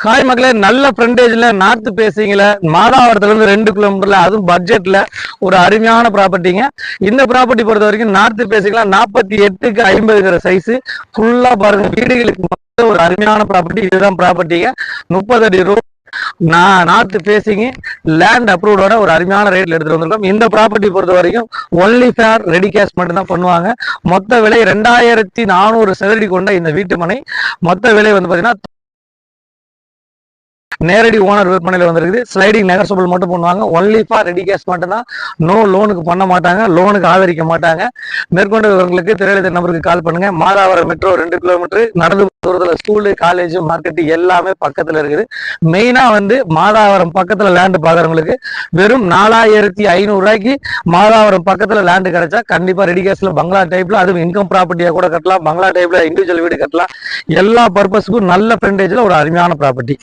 Hi மக்களே, நல்ல ஃப்ரண்டேஜ்ல north பேசிங்ல மாதாவரத்துல இருந்து 2 கிலோமீட்டர்ல அதுவும் பட்ஜெட்ல ஒரு அருமையான ப்ராப்பர்ட்டிங்க. இந்த ப்ராப்பர்ட்டி பொறுத்த வரைக்கும் நார்த் பேசிங்ல 48க்கு 50 சைஸ் ஃபுல்லா பாருங்க. வீடுகளுக்கு ஒரு அருமையான ப்ராப்பர்ட்டி. இதுதான் ப்ராப்பர்ட்டிங்க. 30 அடி ரோட், நார்த் பேசிங், லேண்ட் அப்ரூவோட ஒரு அருமையான ரேட்ல எடுத்துட்டு வந்திருக்கோம். இந்த ப்ராப்பர்ட்டி பொறுத்த வரைக்கும் ஒன்லி ஃபேர் ரெடி கேஷ் மட்டும் தான் பண்ணுவாங்க. மொத்த விலை 2400 சதுரடி கொண்ட இந்த வீட்டு மனை மொத்த விலை வந்து பாத்தீங்கன்னா நேரடி ஓனர் விற்பனையில் வந்திருக்குது. ஸ்லைடிங் நெகோஷியபிள் மட்டும் பண்ணுவாங்க. ஒன்லி ஃபார் ரெடி கேஷ் மட்டும் தான். நோ லோனுக்கு பண்ண மாட்டாங்க, லோனுக்கு ஆதரிக்க மாட்டாங்க. மேற்கொண்டு விவரங்களுக்கு திரையில நம்பருக்கு கால் பண்ணுங்க. மாதாவரம் மெட்ரோ 2 கிலோமீட்டர் நடந்து தூரத்துல ஸ்கூலு, காலேஜ், மார்க்கெட் எல்லாமே பக்கத்துல இருக்குது. மெயினா வந்து மாதாவரம் பக்கத்துல லேண்ட் பாக்குறவங்களுக்கு வெறும் 4500 ரூபாய்க்கு மாதாவரம் பக்கத்துல லேண்ட் கிடைச்சா கண்டிப்பா ரெடி கேஷ்ல பங்களா டைப்ல, அதுவும் இன்கம் ப்ராப்பர்ட்டியா கூட கட்டலாம். பங்களா டைப்ல இண்டிவிஜுவல் வீடு கட்டலாம். எல்லா பர்பஸ்க்கும் நல்ல ஃப்ரண்டேஜ்ல ஒரு அருமையான ப்ராப்பர்ட்டி.